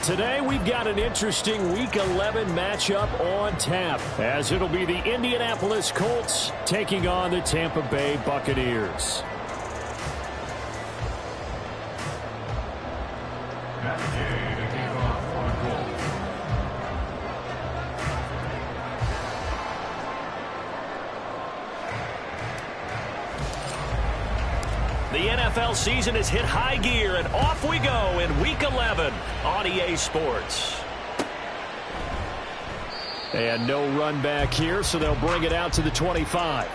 Today we've got an interesting Week 11 matchup on tap, as it'll be the Indianapolis Colts taking on the Tampa Bay Buccaneers. The NFL season has hit high gear, and off we go in Week 11 on EA Sports. And no run back here, so they'll bring it out to the 25.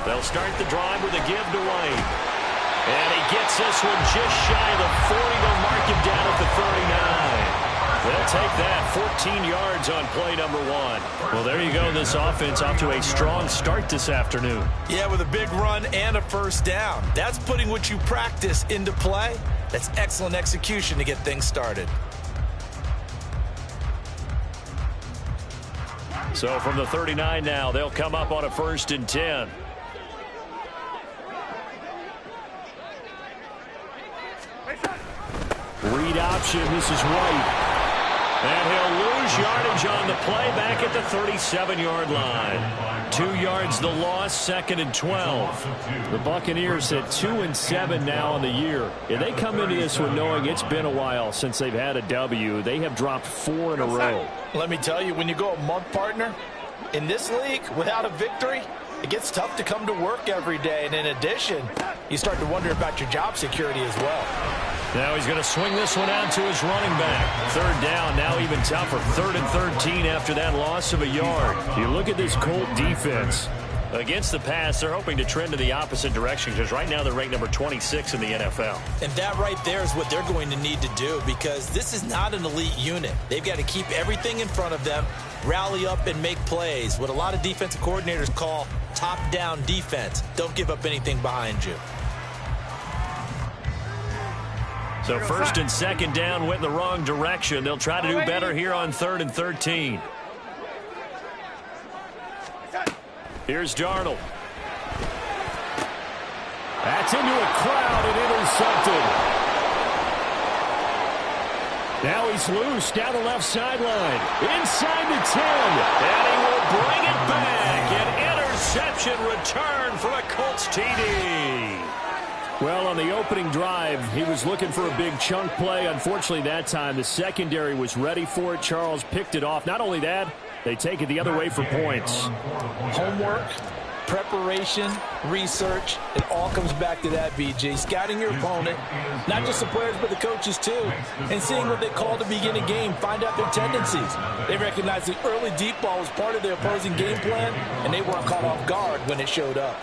They'll start the drive with a give to Wayne. And he gets this one just shy of the 40. They'll mark him down at the 39. They'll take that 14 yards on play number 1. Well, there you go. This offense off to a strong start this afternoon. Yeah, with a big run and a first down. That's putting what you practice into play. That's excellent execution to get things started. So from the 39 now, they'll come up on a 1st and 10. Read option. This is White. And he'll lose yardage on the play back at the 37-yard line. 2 yards the loss, 2nd and 12. The Buccaneers at 2-7 now on the year. And they come into this one knowing it's been a while since they've had a W. They have dropped 4 in a row. Let me tell you, when you go a month, partner, in this league without a victory, it gets tough to come to work every day. And in addition, you start to wonder about your job security as well. Now he's going to swing this one out to his running back. 3rd down, now even tougher. 3rd and 13 after that loss of a yard. You look at this Colt defense. Against the pass, they're hoping to trend in the opposite direction because right now they're ranked number 26 in the NFL. And that right there is what they're going to need to do because this is not an elite unit. They've got to keep everything in front of them, rally up and make plays. What a lot of defensive coordinators call top-down defense. Don't give up anything behind you. So 1st and 2nd down went in the wrong direction. They'll try to do better here on 3rd and 13. Here's Darnold. That's into a crowd and intercepted. Now he's loose down the left sideline. Inside the 10. And he will bring it back. An interception return for a Colts TD. Well, on the opening drive, he was looking for a big chunk play. Unfortunately, that time, the secondary was ready for it. Charles picked it off. Not only that, they take it the other way for points. Homework, preparation, research, it all comes back to that, BG. Scouting your opponent, not just the players, but the coaches too, and seeing what they call to begin a game, find out their tendencies. They recognize the early deep ball was part of their opposing game plan, and they weren't caught off guard when it showed up.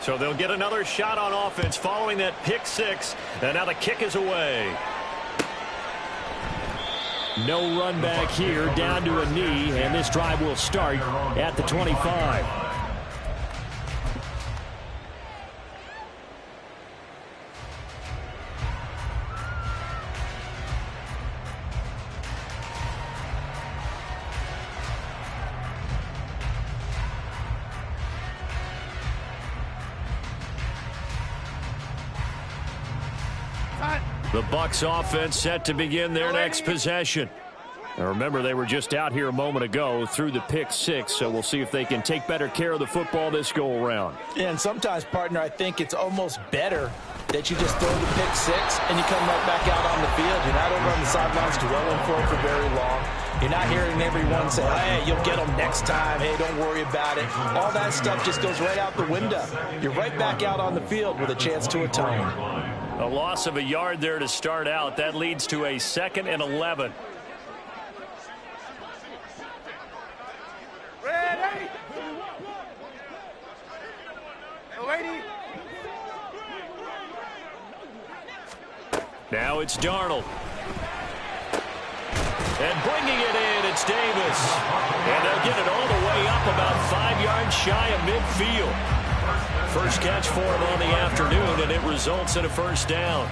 So they'll get another shot on offense following that pick 6, and now the kick is away. No run back here, down to a knee, and this drive will start at the 25. The Bucs offense set to begin their next possession. Now remember, they were just out here a moment ago through the pick 6, so we'll see if they can take better care of the football this go around. Yeah, and sometimes, partner, I think it's almost better that you just throw the pick 6 and you come right back out on the field. You're not over on the sidelines dwelling for it for very long. You're not hearing everyone say, hey, you'll get them next time. Hey, don't worry about it. All that stuff just goes right out the window. You're right back out on the field with a chance to atone. A loss of a yard there to start out. That leads to a 2nd and 11. Ready? Now it's Darnold. And bringing it in, it's Davis. And they'll get it all the way up about 5 yards shy of midfield. First catch for him on the afternoon, and it results in a first down.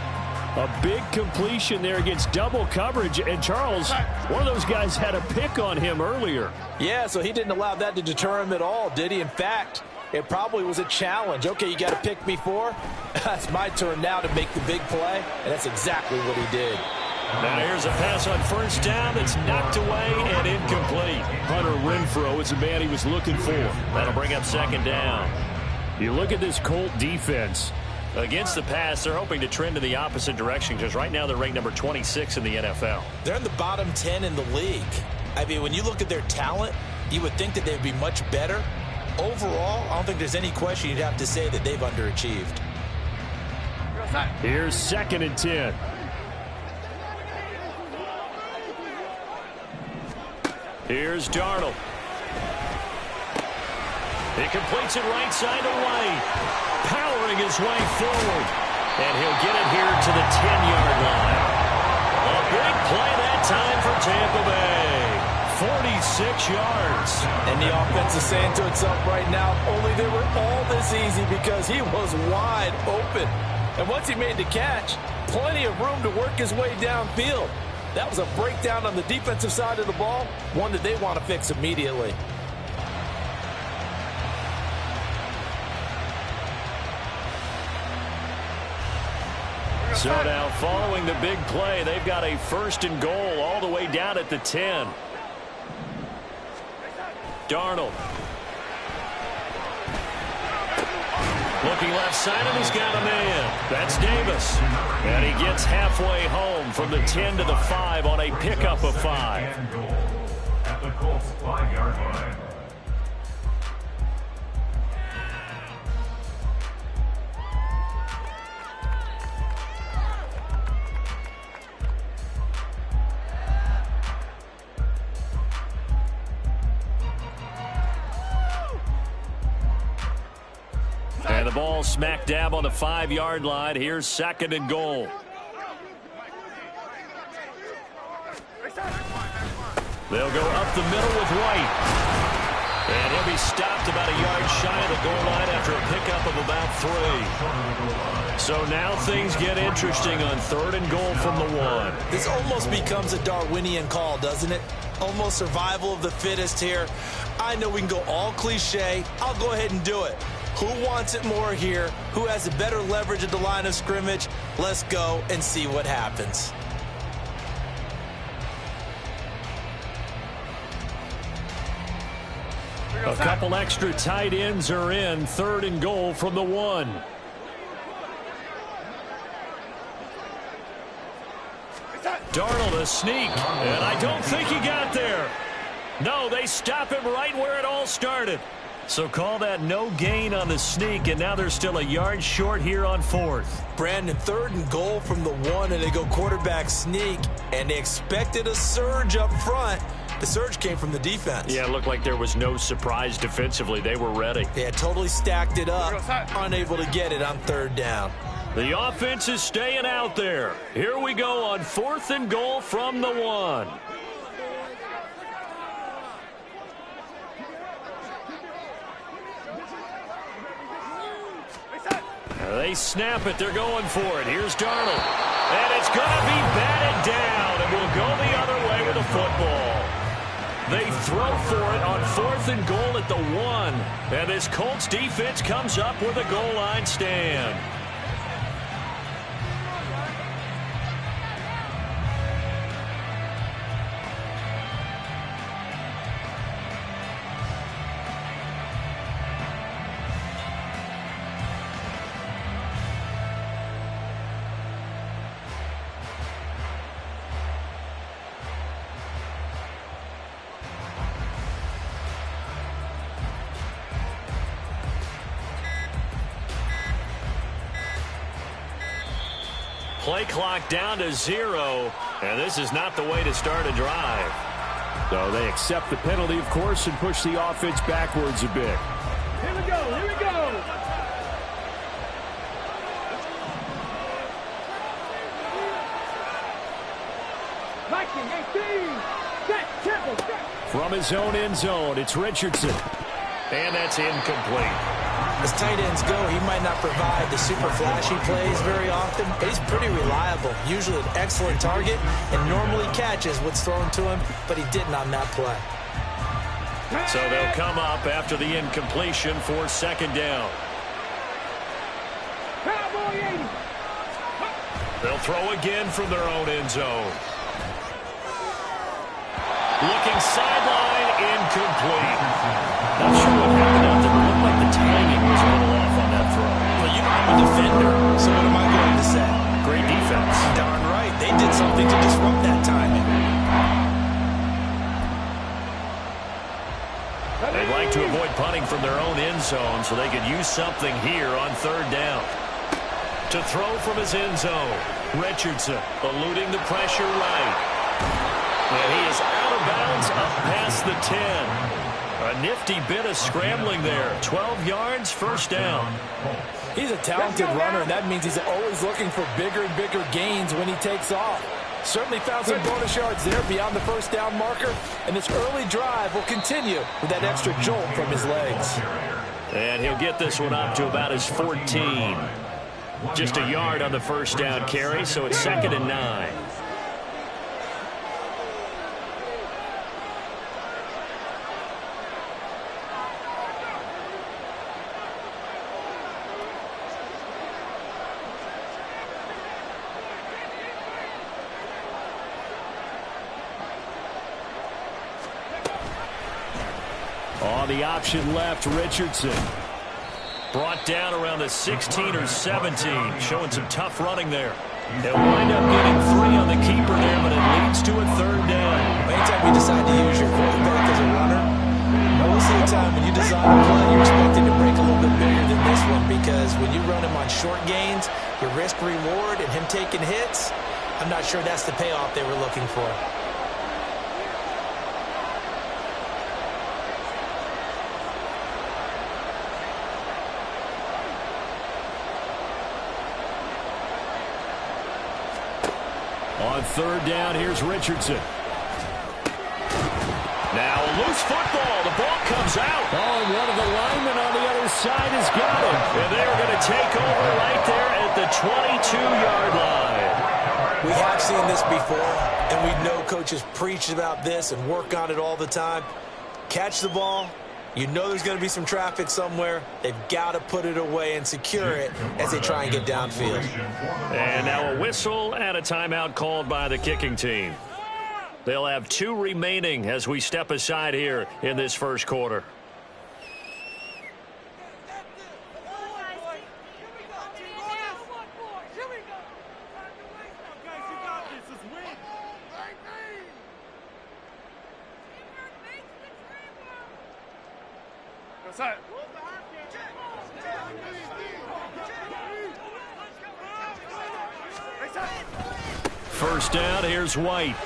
A big completion there against double coverage. And, Charles, one of those guys had a pick on him earlier. Yeah, so he didn't allow that to deter him at all, did he? In fact, it probably was a challenge. Okay, you got to pick me for? It's my turn now to make the big play, and that's exactly what he did. Now here's a pass on first down that's knocked away and incomplete. Hunter Renfrow is the man he was looking for. That'll bring up second down. You look at this Colt defense. Against the pass, they're hoping to trend in the opposite direction because right now they're ranked number 26 in the NFL. They're in the bottom 10 in the league. I mean, when you look at their talent, you would think that they'd be much better. Overall, I don't think there's any question you'd have to say that they've underachieved. Here's 2nd and 10. Here's Darnold. He completes it right side to White. Powering his way forward. And he'll get it here to the 10-yard line. A big play that time for Tampa Bay. 46 yards. And the offense is saying to itself right now, only they were all this easy because he was wide open. And once he made the catch, plenty of room to work his way downfield. That was a breakdown on the defensive side of the ball, one that they want to fix immediately. So now following the big play, they've got a 1st and goal all the way down at the 10. Darnold. Looking left side, and he's got a man. That's Davis. And he gets halfway home from the 10 to the 5 on a pickup of 5. At the Colts 5-yard line. And the ball smack dab on the 5-yard line. Here's 2nd and goal. They'll go up the middle with White. And he'll be stopped about a yard shy of the goal line after a pickup of about 3. So now things get interesting on 3rd and goal from the 1. This almost becomes a Darwinian call, doesn't it? Almost survival of the fittest here. I know we can go all cliche. I'll go ahead and do it. Who wants it more here? Who has a better leverage at the line of scrimmage? Let's go and see what happens. A couple extra tight ends are in. 3rd and goal from the 1. Darnold a sneak, and I don't think he got there. No, they stop him right where it all started. So call that no gain on the sneak, and now they're still a yard short here on 4th. Brandon, 3rd and goal from the 1, and they go quarterback sneak, and they expected a surge up front. The surge came from the defense. Yeah, it looked like there was no surprise defensively. They were ready. They had totally stacked it up, unable to get it on 3rd down. The offense is staying out there. Here we go on 4th and goal from the 1. They snap it. They're going for it. Here's Darnold. And it's going to be batted down, and we'll go the other way with the football. They throw for it on 4th and goal at the 1. And this Colts defense comes up with a goal line stand. Play clock down to 0, and this is not the way to start a drive. So they accept the penalty, of course, and push the offense backwards a bit. Here we go, here we go. Viking 18. From his own end zone, it's Richardson. And that's incomplete. As tight ends go, he might not provide the super flashy plays very often, but he's pretty reliable, usually an excellent target, and normally catches what's thrown to him, but he didn't on that play. So they'll come up after the incompletion for second down. They'll throw again from their own end zone. Looking sideline, incomplete. Not sure what happened out there, but it looked like the timing was a little off on that throw. Well, you know I'm a defender, so what am I going to say? Great defense. Darn right. They did something to disrupt that timing. They'd like to avoid punting from their own end zone so they could use something here on third down. To throw from his end zone, Richardson eluding the pressure right. And he is out of bounds up past the 10. A nifty bit of scrambling there. 12 yards, first down. He's a talented runner, and that means he's always looking for bigger and bigger gains when he takes off. Certainly found some bonus yards there beyond the first down marker, and this early drive will continue with that extra jolt from his legs. And he'll get this one up to about his 14. Just a yard on the first down carry, so it's 2nd and 9. On the option left, Richardson. Brought down around the 16 or 17, showing some tough running there. They'll wind up getting 3 on the keeper there, but it leads to a third down. Anytime you decide to use your quarterback as a runner, most of the time when you design a play, you're expected to break a little bit bigger than this one, because when you run him on short gains, your risk-reward and him taking hits, I'm not sure that's the payoff they were looking for. On third down, here's Richardson. Now a loose football. The ball comes out. Oh, and one of the linemen on the other side has got it. And they're going to take over right there at the 22-yard line. We have seen this before, and we know coaches preach about this and work on it all the time. Catch the ball. You know there's going to be some traffic somewhere. They've got to put it away and secure it as they try and get downfield. And now a whistle and a timeout called by the kicking team. They'll have 2 remaining as we step aside here in this first quarter. First down, here's White.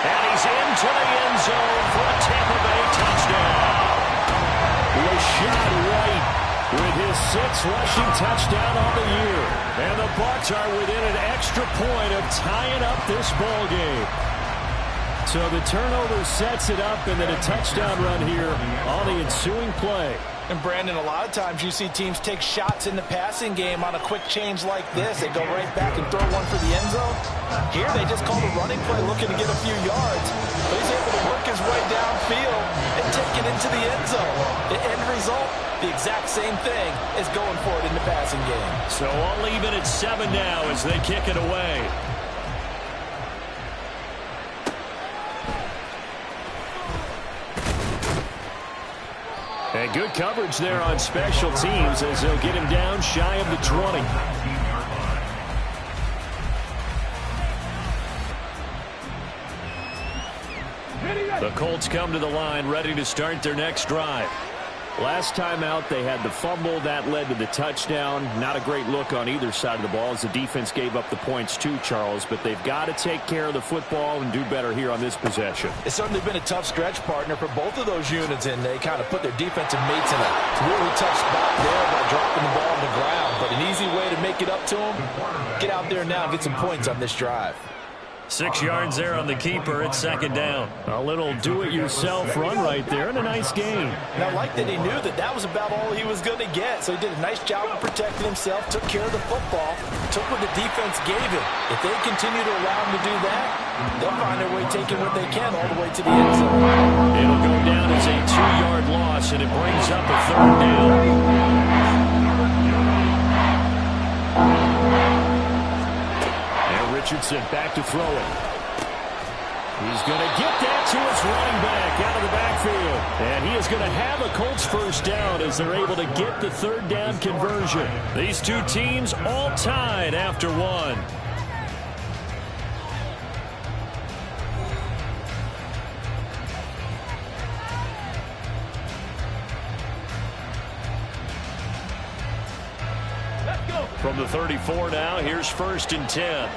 And he's into the end zone for a Tampa Bay touchdown. Rashad White with his 6th rushing touchdown on the year. And the Bucs are within an extra point of tying up this ball game. So the turnover sets it up, and then a touchdown run here on the ensuing play. And, Brandon, a lot of times you see teams take shots in the passing game on a quick change like this. They go right back and throw one for the end zone. Here they just called a running play looking to get a few yards. But he's able to work his way downfield and take it into the end zone. The end result, the exact same thing as going for it in the passing game. So all even at 7 now as they kick it away. And good coverage there on special teams as they'll get him down shy of the 20. The Colts come to the line ready to start their next drive. Last time out, they had the fumble. That led to the touchdown. Not a great look on either side of the ball as the defense gave up the points too, Charles. But they've got to take care of the football and do better here on this possession. It's certainly been a tough stretch, partner, for both of those units, and they kind of put their defensive mates in a really tough spot there by dropping the ball on the ground. But an easy way to make it up to them, get out there now and get some points on this drive. 6 yards there on the keeper. It's second down. A little do-it-yourself run right there and a nice gain. And I like that he knew that that was about all he was going to get. So he did a nice job of protecting himself, took care of the football, took what the defense gave him. If they continue to allow him to do that, they'll find their way taking what they can all the way to the end zone. It'll go down as a 2-yard loss, and it brings up a third down. Richardson back to throw it. He's going to get that to his running back out of the backfield. And he is going to have a Colts first down as they're able to get the third down conversion. These two teams all tied after one. Let's go. From the 34 now, here's 1st and 10.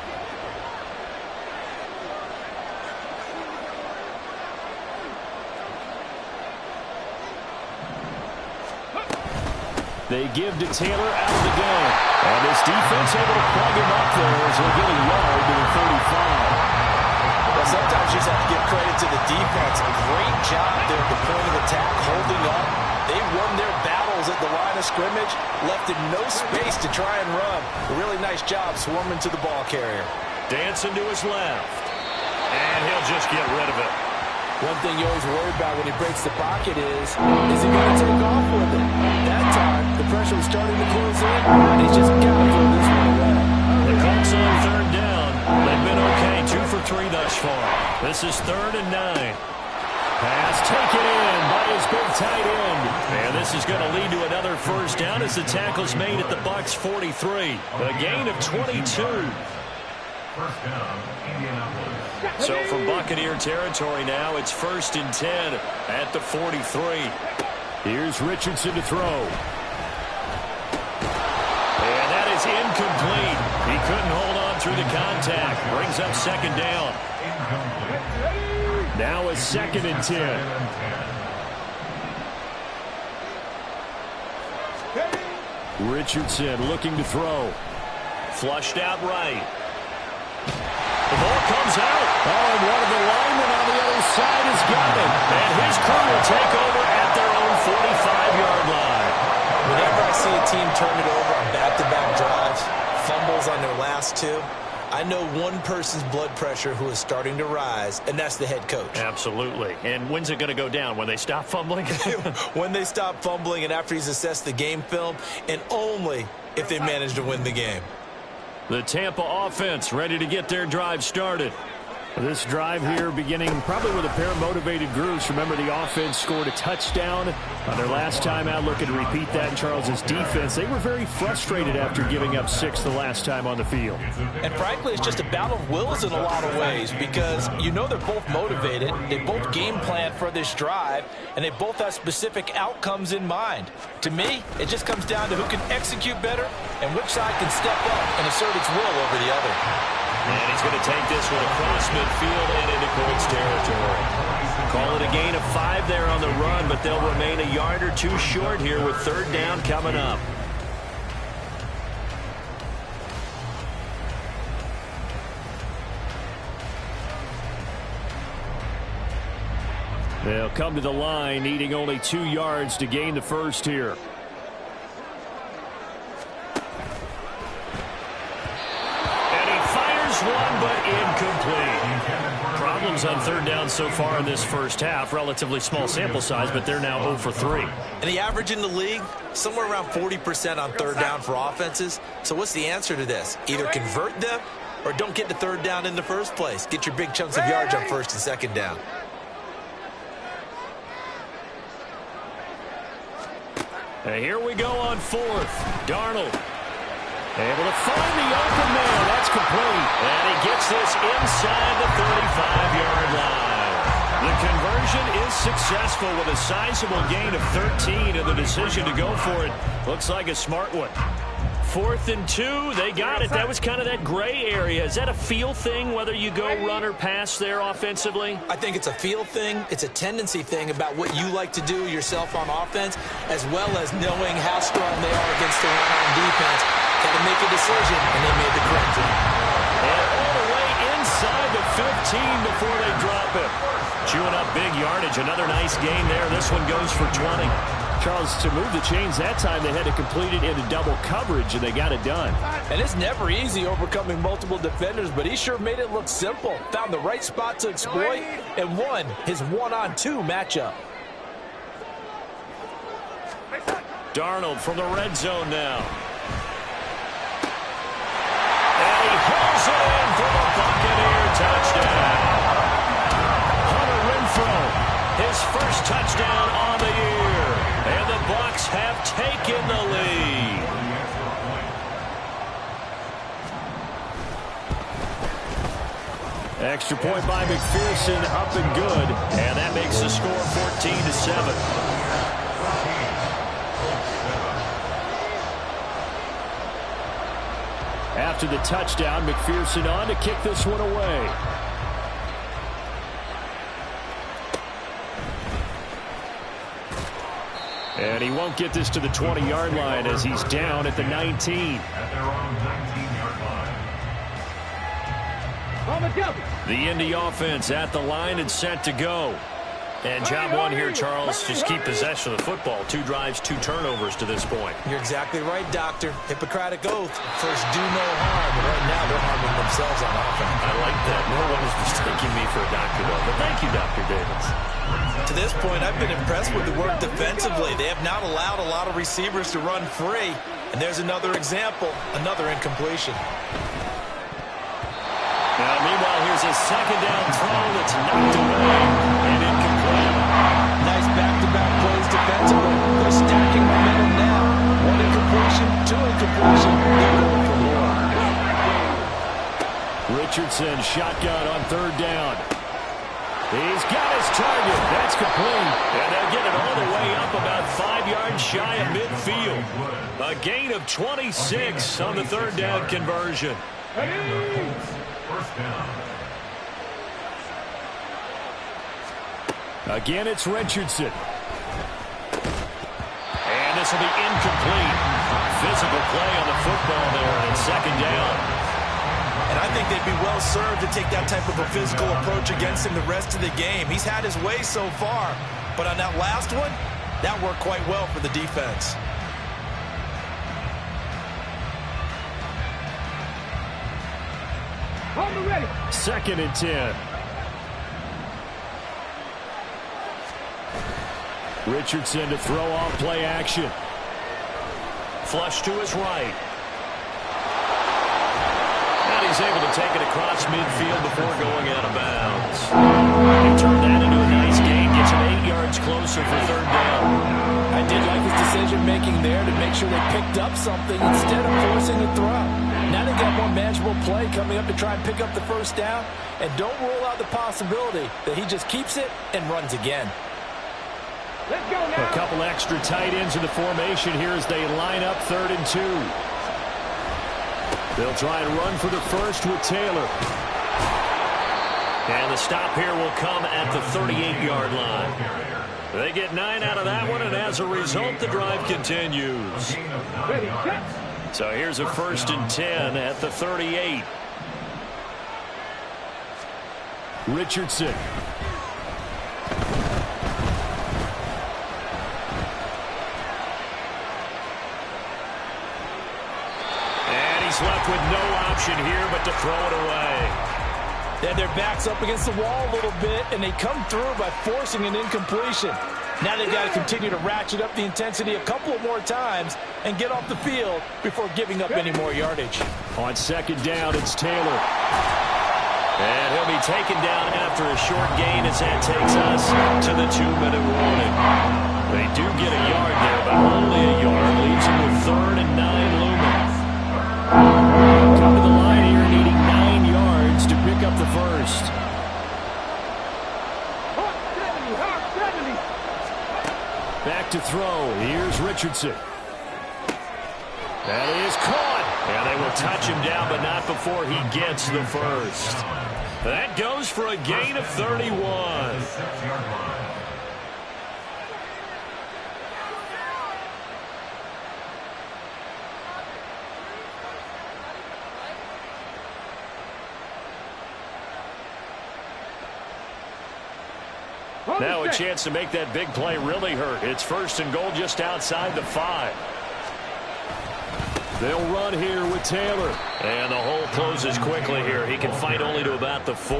They give to Taylor out of the gun. And this defense able to plug him up there as they get a yard to the 35. Well, sometimes you just have to give credit to the defense. A great job there at the point of attack, holding up. They won their battles at the line of scrimmage, left in no space to try and run. A really nice job swarming to the ball carrier. Dancing to his left. And he'll just get rid of it. One thing you always worry about when he breaks the pocket is he going to take off with it? That time, the pressure was starting to close in, and he's just got to throw this one away. The Colts on third down. They've been okay, 2 for 3 thus far. This is 3rd and 9. Pass taken in by his big tight end. And this is going to lead to another first down as the tackle's made at the Bucs 43. A gain of 22. First down, Indianapolis. So from Buccaneer territory now, it's 1st and 10 at the 43. Here's Richardson to throw. And that is incomplete. He couldn't hold on through the contact. Brings up 2nd down. Now it's 2nd and 10. Richardson looking to throw. Flushed out right. The ball comes out. Oh, and one of the linemen on the other side has got it. And his crew will take over at their own 45-yard line. Whenever I see a team turn it over on back-to-back drives, fumbles on their last two, I know one person's blood pressure who is starting to rise, and that's the head coach. Absolutely. And when's it going to go down? When they stop fumbling? When they stop fumbling and after he's assessed the game film, and only if they manage to win the game. The Tampa offense ready to get their drive started. This drive here beginning probably with a pair of motivated groups. Remember, the offense scored a touchdown on their last time out. Looking to repeat that in Charles's defense. They were very frustrated after giving up 6 the last time on the field. And frankly, it's just a battle of wills in a lot of ways because you know they're both motivated. They both game plan for this drive, and they both have specific outcomes in mind. To me, it just comes down to who can execute better and which side can step up and assert its will over the other. And he's going to take this one across midfield and into Colts territory. Call it a gain of 5 there on the run, but they'll remain a yard or 2 short here with 3rd down coming up. They'll come to the line, needing only 2 yards to gain the first here. One, but incomplete. Problems on 3rd down so far in this first half. Relatively small sample size, but they're now 0 for 3. And the average in the league, somewhere around 40% on 3rd down for offenses. So what's the answer to this? Either convert them or don't get to 3rd down in the first place. Get your big chunks of yards on 1st and 2nd down. And here we go on 4th. Darnold. Able to find the open man. That's complete. And he gets this inside the 35-yard line. The conversion is successful with a sizable gain of 13 and the decision to go for it. Looks like a smart one. 4th and 2. They got it. That was kind of that gray area. Is that a feel thing, whether you go run or pass there offensively? I think it's a feel thing. It's a tendency thing about what you like to do yourself on offense, as well as knowing how strong they are against the run on defense. Got to make a decision, and they made the correct one. And all the way inside the before they drop it. Chewing up big yardage. Another nice gain there. This one goes for 20. Charles, to move the chains that time, they had to complete it into double coverage, and they got it done. And it's never easy overcoming multiple defenders, but he sure made it look simple. Found the right spot to exploit and won his one-on-two matchup. Darnold from the red zone now. And he pulls it in for the Buccaneer touchdown. Hunter Renfrow, his first touchdown on the year. And the Bucs have taken the lead. Extra point by McPherson, up and good. And that makes the score 14-7. After the touchdown, McPherson on to kick this one away. And he won't get this to the 20-yard line as he's down at the 19. At their own 19-yard line. The Indy offense at the line and set to go. And job one here, Charles, just keep possession of the football. 2 drives, 2 turnovers to this point. You're exactly right, Doctor. Hippocratic oath. First, do no harm. And right now, they're harming themselves on offense. I like that. No one is mistaking me for a doctor, though. But thank you, Dr. Davis. To this point, I've been impressed with the work defensively. They have not allowed a lot of receivers to run free. And there's another example, another incompletion. Now, meanwhile, here's a second down throw that's knocked away and incomplete. Nice back-to-back plays defensively. They're stacking momentum now. 1 incompletion, 2 incompletion. They're going for more. Richardson, shotgun on 3rd down. He's got his target. That's complete. And they'll get it all the way up about 5 yards shy of midfield. A gain of 26 on the 3rd down conversion. First down. Again, it's Richardson. And this will be incomplete. Physical play on the football there, and 2nd down. And I think they'd be well served to take that type of a physical approach against him the rest of the game. He's had his way so far, but on that last one, that worked quite well for the defense. Ready. 2nd and 10. Richardson to throw off play action. Flush to his right. And he's able to take it across midfield before going out of bounds. He turned that into a nice gain. Gets him 8 yards closer for 3rd down. I did like his decision-making there to make sure they picked up something instead of forcing a throw. Now they got more manageable play coming up to try and pick up the 1st down. And don't rule out the possibility that he just keeps it and runs again. Let's go now. A couple extra tight ends in the formation here as they line up 3rd and 2. They'll try and run for the first with Taylor. And the stop here will come at the 38-yard line. They get 9 out of that one, and as a result, the drive continues. So here's a 1st and 10 at the 38. Richardson. And he's left with no option here but to throw it away. They had their backs up against the wall a little bit, and they come through by forcing an incompletion. Now they've got to continue to ratchet up the intensity a couple more times and get off the field before giving up any more yardage. On 2nd down, it's Taylor. And he'll be taken down after a short gain as that takes us to the 2-minute warning. They do get a yard there, but only a yard. Leaves them with 3rd and 9 looming. Come to the line here, needing 9 yards to pick up the first. Back to throw. Here's Richardson. That is caught. And they will touch him down, but not before he gets the first. That goes for a gain of 31. Now a chance to make that big play really hurt. It's 1st and goal just outside the 5. They'll run here with Taylor. And the hole closes quickly here. He can fight only to about the 4.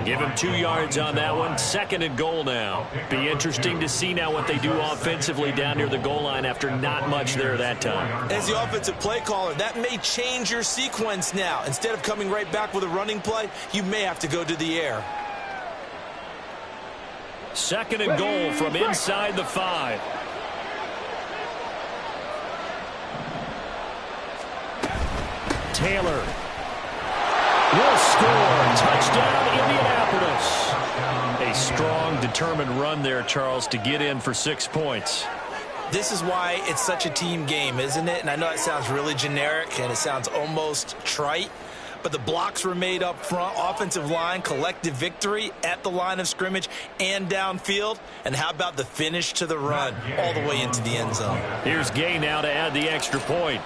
Give him 2 yards on that one. 2nd and goal now. Be interesting to see now what they do offensively down near the goal line after not much there that time. As the offensive play caller, that may change your sequence now. Instead of coming right back with a running play, you may have to go to the air. 2nd and goal from inside the 5. Taylor will score. Touchdown, Indianapolis. A strong, determined run there, Charles, to get in for 6 points. This is why it's such a team game, isn't it? And I know it sounds really generic and it sounds almost trite, but the blocks were made up front, offensive line, collective victory at the line of scrimmage and downfield. And how about the finish to the run all the way into the end zone? Here's Gay now to add the extra point.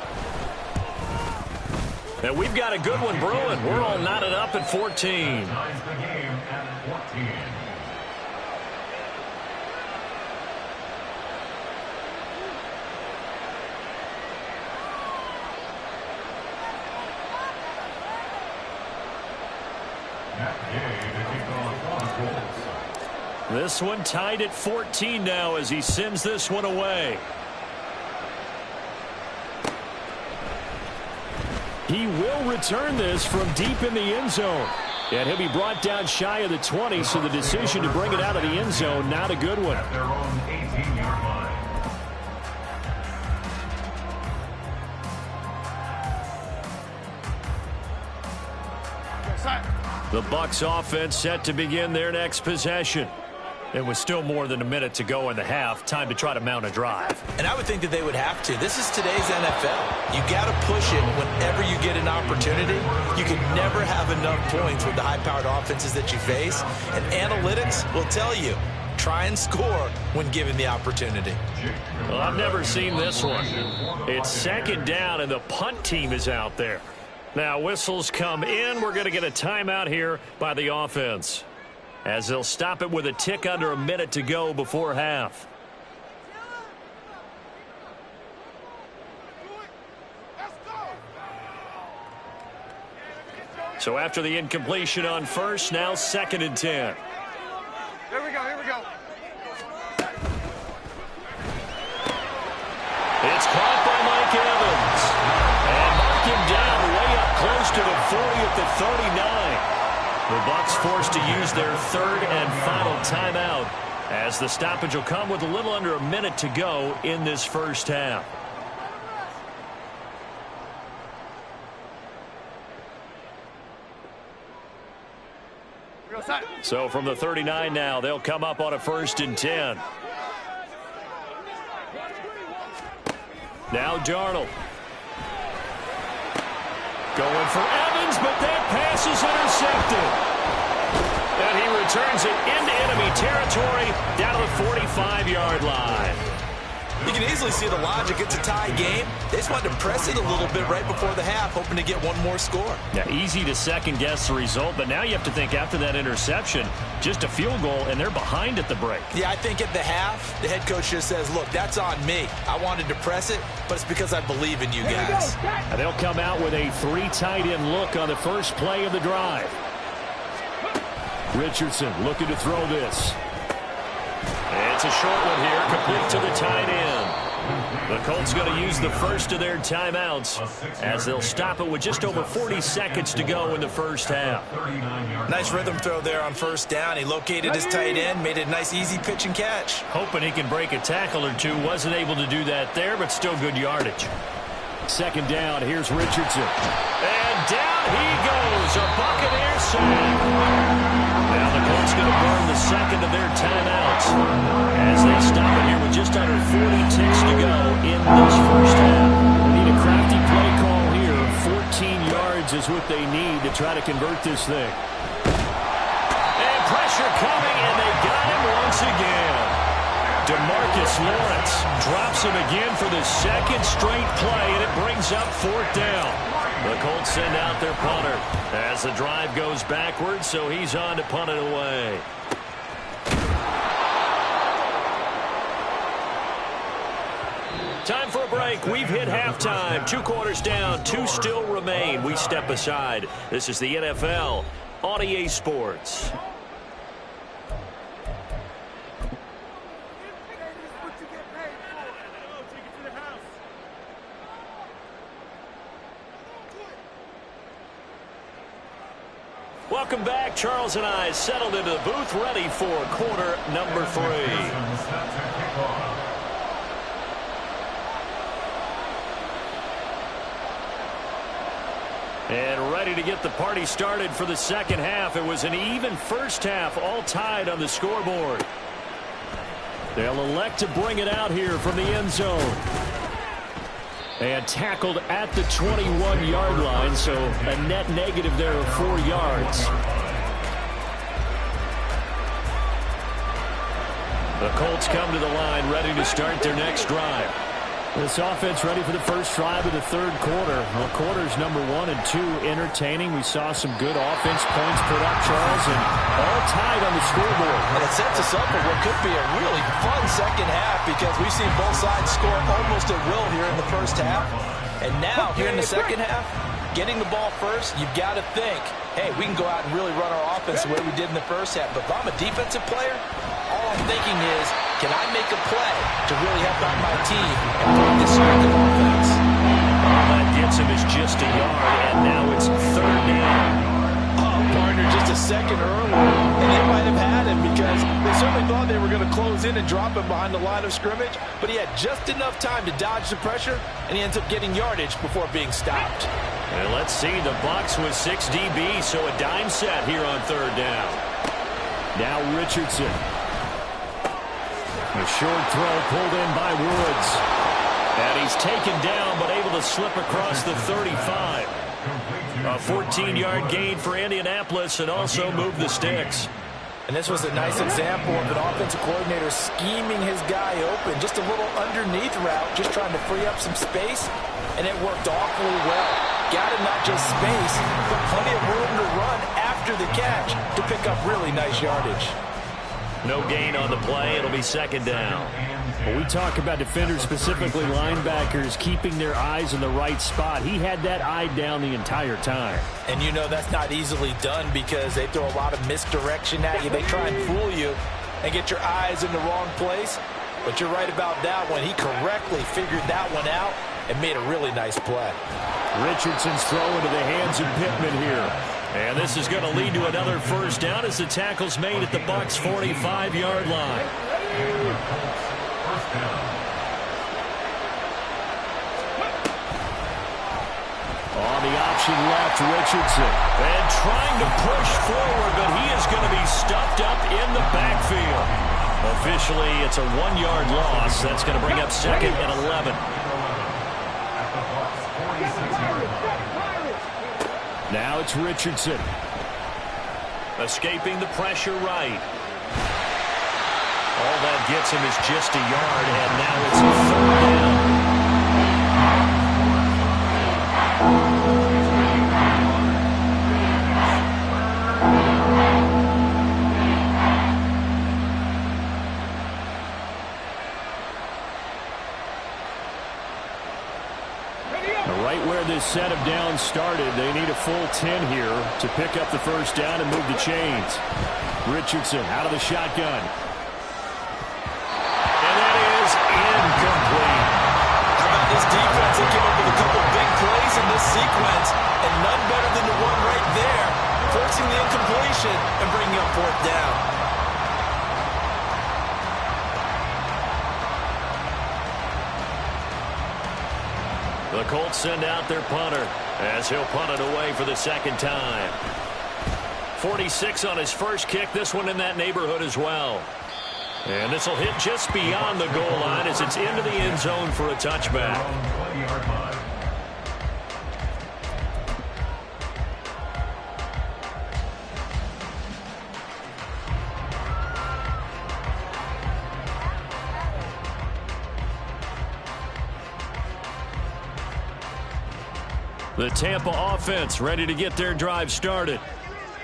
And we've got a good one brewing. We're all knotted up at 14. Ties the game at 14. This one tied at 14 now as he sends this one away. He will return this from deep in the end zone. And he'll be brought down shy of the 20, so the decision to bring it out of the end zone, not a good one. At their own 18-yard line. The Bucs offense set to begin their next possession. It was still more than a minute to go in the half. Time to try to mount a drive. And I would think that they would have to. This is today's NFL. You got to push it whenever you get an opportunity. You can never have enough points with the high-powered offenses that you face. And analytics will tell you, try and score when given the opportunity. Well, I've never seen this one. It's 2nd down, and the punt team is out there. Now, whistles come in. We're going to get a timeout here by the offense, as they'll stop it with a tick under a minute to go before half. So after the incompletion on 1st, now 2nd and 10. Here we go, here we go. It's caught by Mike Evans. And mark him down way up close to the 40 at the 39. The Bucs forced to use their 3rd and final timeout, as the stoppage will come with a little under a minute to go in this first half. So from the 39 now, they'll come up on a 1st and 10. Now Darnold. Going for Evans, but that pass is intercepted. And he returns it into enemy territory down to the 45-yard line. You can easily see the logic. It's a tie game. They just wanted to press it a little bit right before the half, hoping to get one more score. Yeah, easy to second-guess the result, but now you have to think after that interception, just a field goal, and they're behind at the break. Yeah, I think at the half, the head coach just says, look, that's on me. I wanted to press it, but it's because I believe in you guys. And they'll come out with a 3 tight end look on the first play of the drive. Richardson looking to throw this. It's a short one here, complete to the tight end. The Colts going to use the first of their timeouts, as they'll stop it with just over 40 seconds to go in the first half. Nice rhythm throw there on 1st down. He located his tight end, made it a nice easy pitch and catch. Hoping he can break a tackle or two. Wasn't able to do that there, but still good yardage. 2nd down, here's Richardson. And down he goes, a Buccaneer sack. Now the Colts going to burn the 2nd of their timeouts, as they stop it here with just under 40 ticks to go in this first half. They need a crafty play call here. 14 yards is what they need to try to convert this thing. And pressure coming, and they got him once again. DeMarcus Lawrence drops him again for the 2nd straight play, and it brings up 4th down. The Colts send out their punter as the drive goes backwards, so he's on to punt it away. Time for a break. We've hit halftime. 2 quarters down. 2 still remain. We step aside. This is the NFL on EA Sports. Welcome back. Charles and I settled into the booth, ready for quarter number 3. And ready to get the party started for the second half. It was an even first half, all tied on the scoreboard. They'll elect to bring it out here from the end zone. And tackled at the 21-yard line, so a net negative there of 4 yards. The Colts come to the line, ready to start their next drive. This offense ready for the first drive of the third quarter. Well, quarters number 1 and 2 entertaining. We saw some good offense points put up, Charles, and all tied on the scoreboard. And it sets us up for what could be a really fun second half because we've seen both sides score almost at will here in the first half. And now, here in the second half, getting the ball first, you've got to think, hey, we can go out and really run our offense the way we did in the first half. But if I'm a defensive player, all I'm thinking is, can I make a play to really help out my team and bring this spark of offense? All that gets him is just a yard, and now it's third down. Oh, partner, just a second earlier, and they might have had him because they certainly thought they were going to close in and drop him behind the line of scrimmage, but he had just enough time to dodge the pressure, and he ends up getting yardage before being stopped. And let's see, the Bucs with 6 DB, so a dime set here on third down. Now Richardson. A short throw pulled in by Woods. And he's taken down, but able to slip across the 35. A 14-yard gain for Indianapolis and also move the sticks. And this was a nice example of an offensive coordinator scheming his guy open. Just a little underneath route, just trying to free up some space. And it worked awfully well. Got him not just space, but plenty of room to run after the catch to pick up really nice yardage. No gain on the play. It'll be second down. When we talk about defenders, specifically linebackers, keeping their eyes in the right spot, he had that eye down the entire time. And you know that's not easily done because they throw a lot of misdirection at you. They try and fool you and get your eyes in the wrong place. But you're right about that one. He correctly figured that one out and made a really nice play. Richardson's throw into the hands of Pittman here. And this is going to lead to another first down as the tackle's made at the Bucs' 45-yard line. On the option left, Richardson. And trying to push forward, but he is going to be stuffed up in the backfield. Officially, it's a 1-yard loss. That's going to bring up second and 11. Now it's Richardson. Escaping the pressure right. All that gets him is just a yard, and now it's a third down. Right where this set of downs started, they need a full 10 here to pick up the first down and move the chains. Richardson out of the shotgun. And that is incomplete. How about this defense? They came up with a couple big plays in this sequence, and none better than the one right there, forcing the incompletion and bringing up fourth down. The Colts send out their punter as he'll punt it away for the second time. 46 on his first kick. This one in that neighborhood as well. And this will hit just beyond the goal line as it's into the end zone for a touchback. The Tampa offense ready to get their drive started.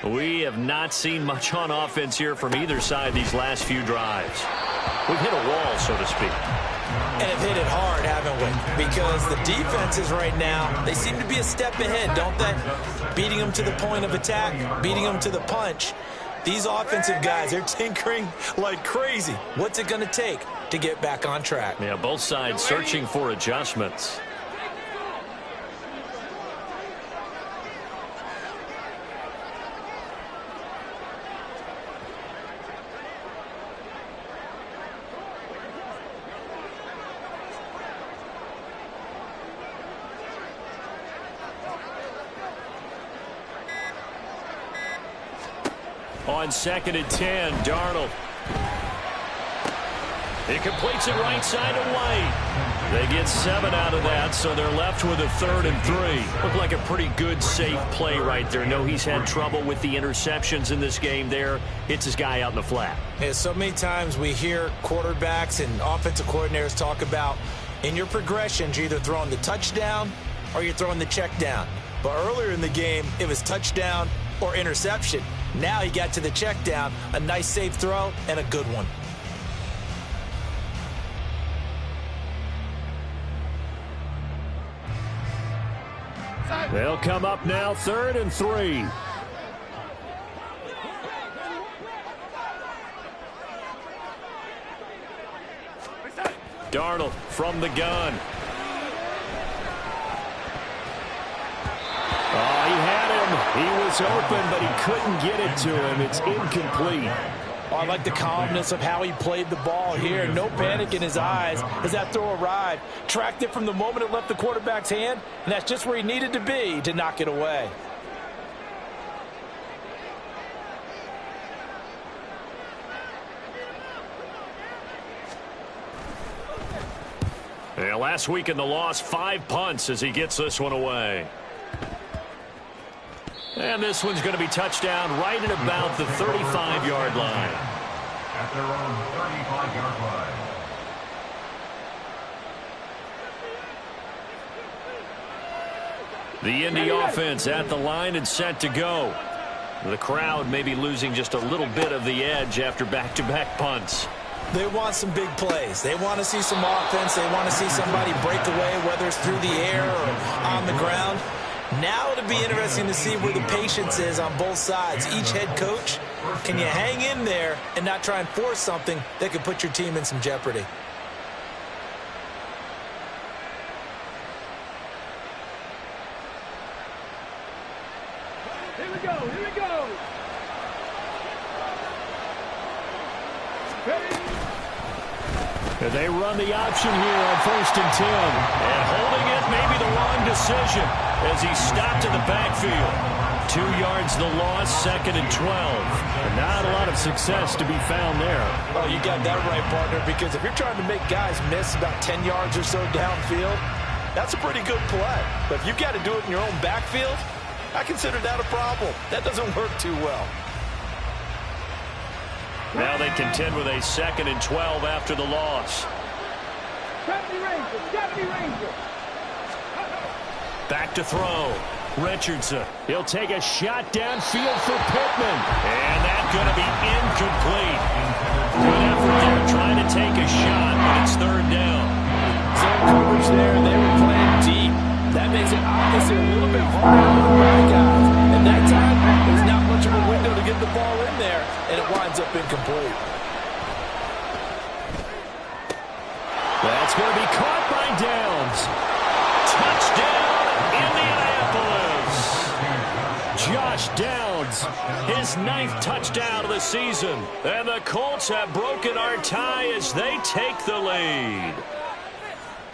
We have not seen much on offense here from either side these last few drives. We've hit a wall, so to speak. And have hit it hard, haven't we? Because the defenses right now, they seem to be a step ahead, don't they? Beating them to the point of attack, beating them to the punch. These offensive guys, they're tinkering like crazy. What's it going to take to get back on track? Yeah, both sides searching for adjustments. On 2nd and 10, Darnold. He completes it right side to White. They get 7 out of that, so they're left with a 3rd and 3. Looked like a pretty good, safe play right there. No, he's had trouble with the interceptions in this game there. Hits his guy out in the flat. Yeah, so many times we hear quarterbacks and offensive coordinators talk about in your progressions, you're either throwing the touchdown or you're throwing the check down. But earlier in the game, it was touchdown or interception. Now he got to the check down, a nice safe throw, and a good one. They'll come up now, 3rd and 3. Darnold from the gun. Oh, he had him. He was open, but he couldn't get it to him. It's incomplete. Oh, I like the calmness of how he played the ball here. No panic in his eyes as that throw arrived. Tracked it from the moment it left the quarterback's hand, and that's just where he needed to be to knock it away. Yeah, last week in the loss, 5 punts as he gets this one away. And this one's going to be touchdown right at about the 35-yard line. At their own 35-yard line. The Indy offense at the line and set to go. The crowd may be losing just a little bit of the edge after back-to-back punts. They want some big plays. They want to see some offense. They want to see somebody break away, whether it's through the air or on the ground. Now it'll be interesting to see where the patience is on both sides. Each head coach, can you hang in there and not try and force something that could put your team in some jeopardy? Here we go, here we go. Ready? And they run the option here on 1st and 10. And holding it may be the wrong decision as he stopped in the backfield. 2 yards the loss, 2nd and 12. And not a lot of success to be found there. Oh, you got that right, partner, because if you're trying to make guys miss about 10 yards or so downfield, that's a pretty good play. But if you've got to do it in your own backfield, I consider that a problem. That doesn't work too well. Now they contend with a 2nd and 12 after the loss. Deputy Ranger. Back to throw. Richardson. He'll take a shot downfield for Pittman. And that's going to be incomplete. Good effort there trying to take a shot, but it's 3rd down. Zone coverage there, and they were playing deep. That makes it obviously a little bit harder for the back guys. And that time, there's not much of a window to get the ball in there, and it winds up incomplete. That's going to be caught by Downs. Touchdown, Indianapolis. Josh Downs, his 9th touchdown of the season. And the Colts have broken our tie as they take the lead.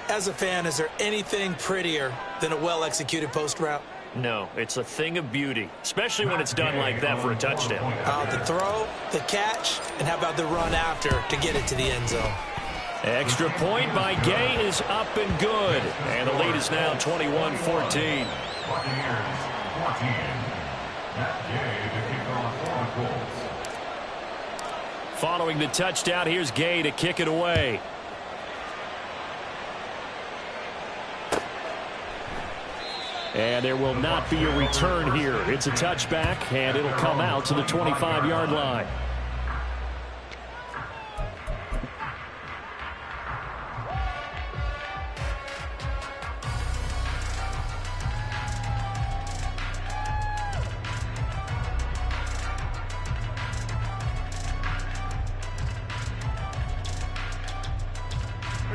As a fan, is there anything prettier than a well-executed post route? No, it's a thing of beauty, especially when it's done like that for a touchdown. The throw, the catch, and how about the run after to get it to the end zone? Extra point by Gay is up and good. And the lead is now 21-14. Buccaneers 14. Matt Gay to kick off for the Colts. Following the touchdown, here's Gay to kick it away. And there will not be a return here. It's a touchback, and it'll come out to the 25-yard line.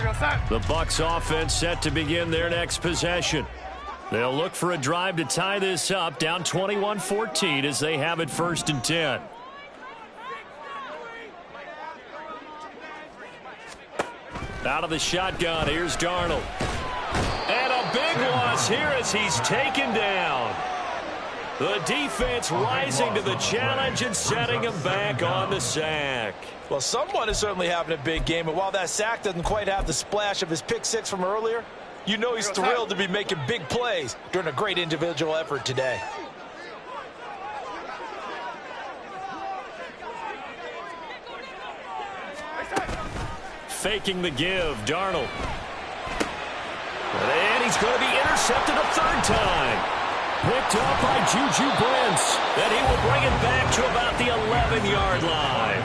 The Bucs offense set to begin their next possession. They'll look for a drive to tie this up, down 21-14 as they have it 1st and 10. Out of the shotgun, here's Darnold. And a big loss here as he's taken down. The defense rising to the challenge and setting him back on the sack. Well, someone is certainly having a big game, and while that sack doesn't quite have the splash of his pick six from earlier, you know he's thrilled to be making big plays during a great individual effort today. Faking the give, Darnold. And he's going to be intercepted a 3rd time. Picked up by Juju Brents. And he will bring it back to about the 11-yard line.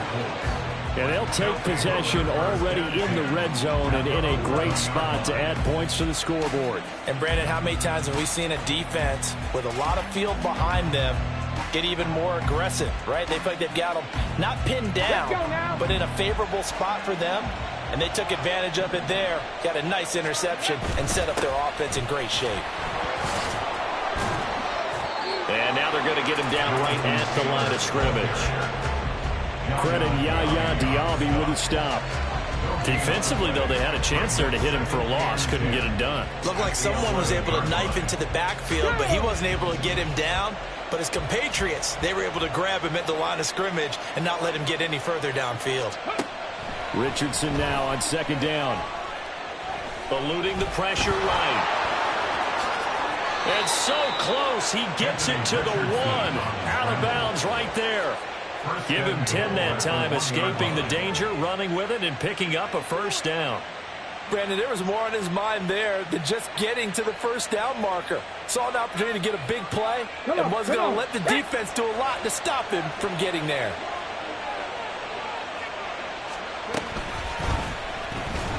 And they'll take possession already in the red zone and in a great spot to add points to the scoreboard. And, Brandon, how many times have we seen a defense with a lot of field behind them get even more aggressive, right? They feel like they've got them not pinned down, but in a favorable spot for them. And they took advantage of it there, got a nice interception, and set up their offense in great shape. And now they're going to get him down right at the line of scrimmage. Credit Yaya Diaby with a stop. Defensively, though, they had a chance there to hit him for a loss. Couldn't get it done. Looked like someone was able to knife into the backfield, but he wasn't able to get him down. But his compatriots, they were able to grab him at the line of scrimmage and not let him get any further downfield. Richardson now on 2nd down. Eluding the pressure right. And so close, he gets it to the 1. Out of bounds right there. Give him 10 that time, escaping the danger, running with it, and picking up a 1st down. Brandon, there was more on his mind there than just getting to the 1st down marker. Saw an opportunity to get a big play and was going to let the defense do a lot to stop him from getting there.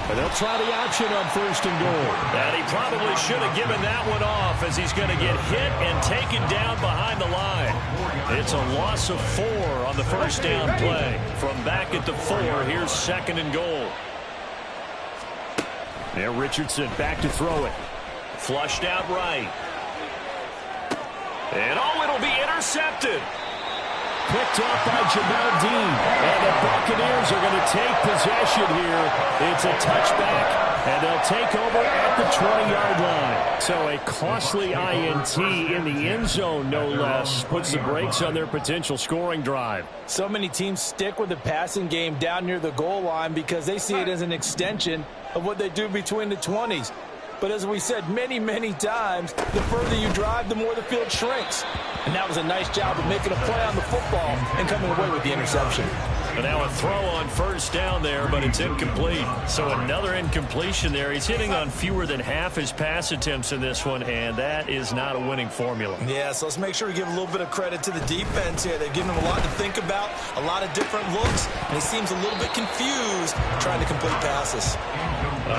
And they'll try the option on 1st and goal. And he probably should have given that one off as he's going to get hit and taken down behind the line. It's a loss of 4 on the 1st down play. From back at the 4, here's 2nd and goal. Now Richardson back to throw it. Flushed out right. And it'll be intercepted. Picked up by Jamel Dean. And the Buccaneers are going to take possession here. It's a touchback, and they'll take over at the 20-yard line. So a costly INT in the end zone, no less, puts the brakes on their potential scoring drive. So many teams stick with the passing game down near the goal line because they see it as an extension of what they do between the 20s. But as we said many, many times, the further you drive, the more the field shrinks. And that was a nice job of making a play on the football and coming away with the interception. And now a throw on 1st down there, but it's incomplete. So another incompletion there. He's hitting on fewer than half his pass attempts in this one, and that is not a winning formula. Yeah, so let's make sure we give a little bit of credit to the defense here. They've given him a lot to think about, a lot of different looks, and he seems a little bit confused trying to complete passes.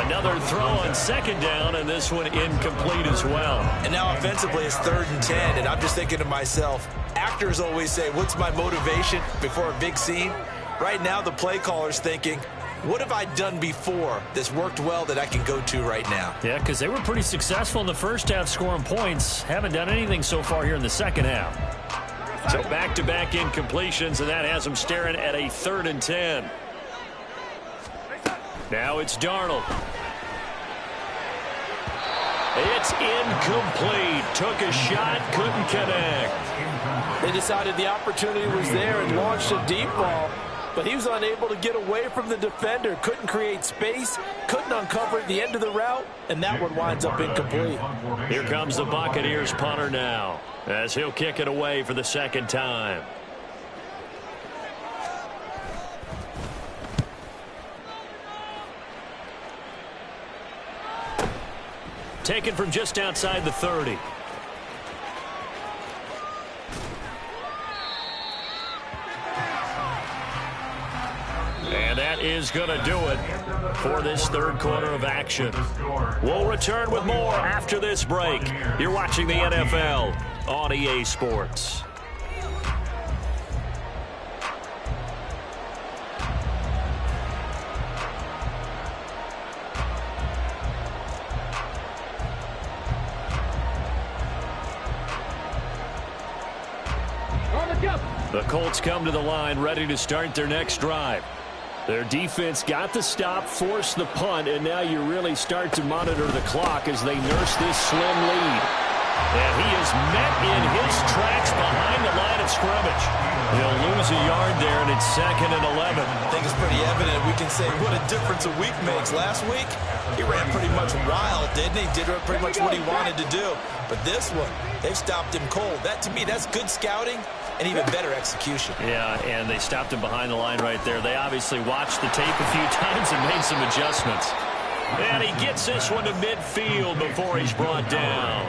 Another throw on 2nd down, and this one incomplete as well. And now offensively it's 3rd and 10, and I'm just thinking to myself, actors always say, what's my motivation before a big scene? Right now the play caller's thinking, what have I done before that's worked well that I can go to right now? Yeah, because they were pretty successful in the 1st half scoring points. Haven't done anything so far here in the 2nd half. So back-to-back incompletions, and that has them staring at a 3rd and 10. Now it's Darnold. It's incomplete. Took a shot, couldn't connect. They decided the opportunity was there and launched a deep ball, but he was unable to get away from the defender. Couldn't create space, couldn't uncover at the end of the route, and that one winds up incomplete. Here comes the Buccaneers punter now, as he'll kick it away for the 2nd time. Taken from just outside the 30. And that is going to do it for this 3rd quarter of action. We'll return with more after this break. You're watching the NFL on EA Sports. The Colts come to the line ready to start their next drive. Their defense got the stop, forced the punt, and now you really start to monitor the clock as they nurse this slim lead. And he is met in his tracks behind the line of scrimmage. He'll lose a yard there, and it's 2nd and 11. I think it's pretty evident. We can say what a difference a week makes. Last week, he ran pretty much wild, didn't he? Did pretty much what he wanted to do. But this one, they've stopped him cold. That, to me, that's good scouting and even better execution. Yeah, and they stopped him behind the line right there. They obviously watched the tape a few times and made some adjustments. And he gets this one to midfield before he's brought down.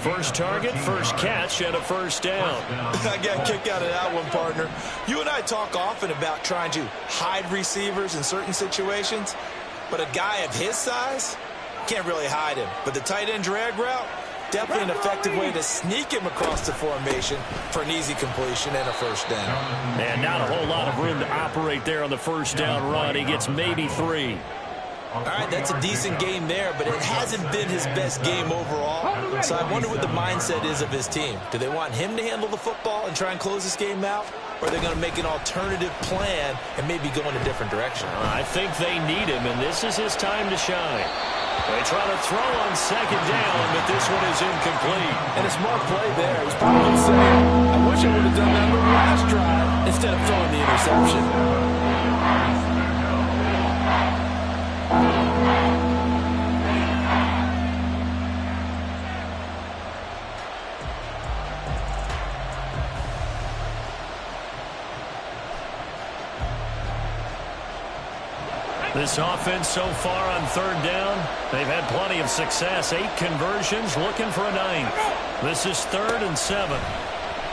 First target, first catch, and a first down. I got a kick out of that one, partner. You and I talk often about trying to hide receivers in certain situations, but a guy of his size can't really hide him. But the tight end drag route, definitely an effective way to sneak him across the formation for an easy completion and a first down. And not a whole lot of room to operate there on the first down run. He gets maybe 3. All right, that's a decent game there, but it hasn't been his best game overall. So I wonder what the mindset is of his team. Do they want him to handle the football and try and close this game out? Or are they going to make an alternative plan and maybe go in a different direction? I think they need him, and this is his time to shine. They try to throw on 2nd down, but this one is incomplete. And a smart play there. He's probably saying, I wish I would have done that on the last drive instead of throwing the interception. This offense so far on 3rd down, they've had plenty of success. 8 conversions, looking for a 9th. This is 3rd and 7.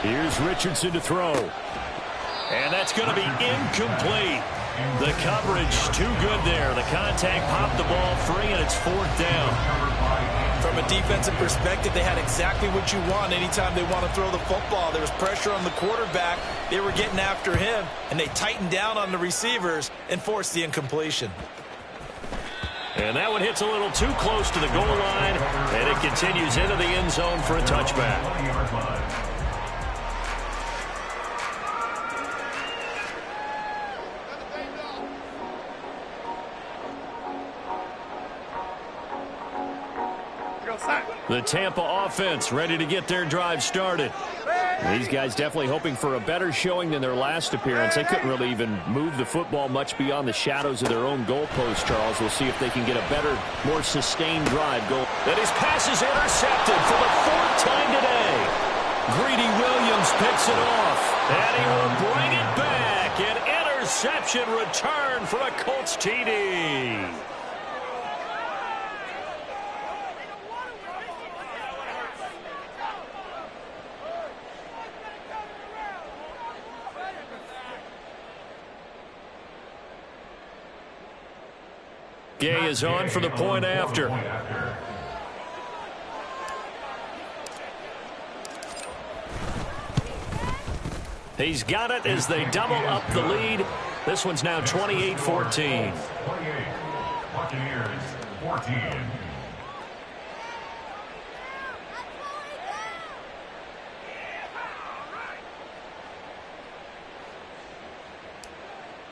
Here's Richardson to throw. And that's going to be incomplete. The coverage too good there. The contact popped the ball free, and it's 4th down. From a defensive perspective, they had exactly what you want anytime they want to throw the football. There was pressure on the quarterback. They were getting after him, and they tightened down on the receivers and forced the incompletion. And that one hits a little too close to the goal line, and it continues into the end zone for a touchback. The Tampa offense ready to get their drive started. These guys definitely hoping for a better showing than their last appearance. They couldn't really even move the football much beyond the shadows of their own goalpost, Charles. We'll see if they can get a better, more sustained drive goal. And his pass is intercepted for the 4th time today. Greedy Williams picks it off. And he will bring it back. An interception return for a Colts TD. Gay is on for the point after. He's got it as they double up the lead. This one's now 28-14. 28. Buccaneers 14.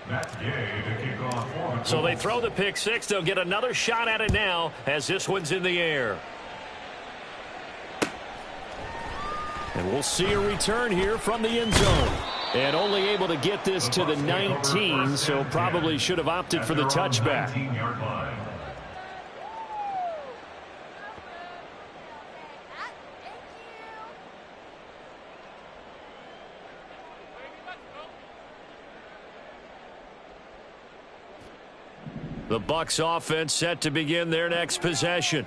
That's Gay to kick off. So they throw the pick 6. They'll get another shot at it now as this one's in the air. And we'll see a return here from the end zone. And only able to get this to the 19, so probably should have opted for the touchback. The Bucs offense set to begin their next possession.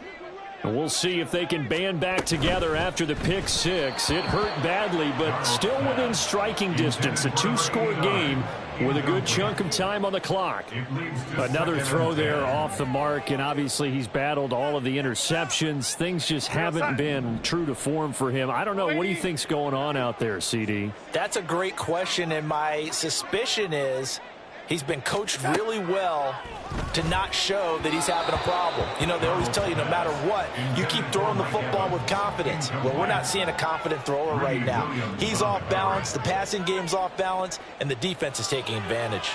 And we'll see if they can band back together after the pick 6. It hurt badly, but still within striking distance. A 2-score game with a good chunk of time on the clock. Another throw there off the mark, and obviously he's battled all of the interceptions. Things just haven't been true to form for him. I don't know. What do you think's going on out there, CD? That's a great question, and my suspicion is he's been coached really well to not show that he's having a problem. You know, they always tell you no matter what, you keep throwing the football with confidence. Well, we're not seeing a confident thrower right now. He's off balance, the passing game's off balance, and the defense is taking advantage.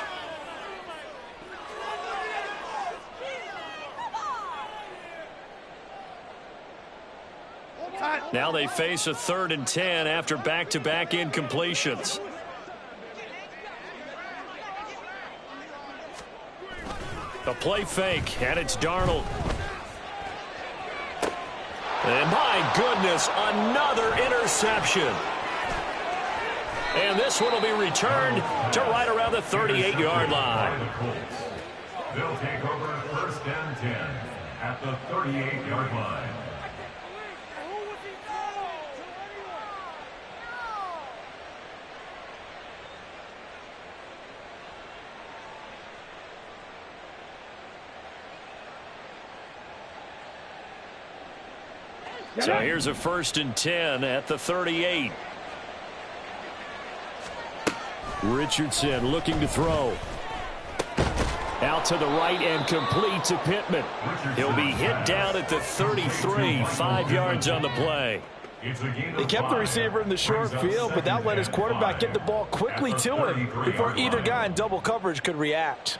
Now they face a 3rd and 10 after back-to-back incompletions. A play fake, and it's Darnold. And my goodness, another interception. And this one will be returned to right around the 38-yard line. They'll take over 1st and 10 at the 38-yard line. So here's a 1st and 10 at the 38. Richardson looking to throw. Out to the right and complete to Pittman. He'll be hit down at the 33, 5 yards on the play. They kept the receiver in the short field, but that let his quarterback get the ball quickly to him before either guy in double coverage could react.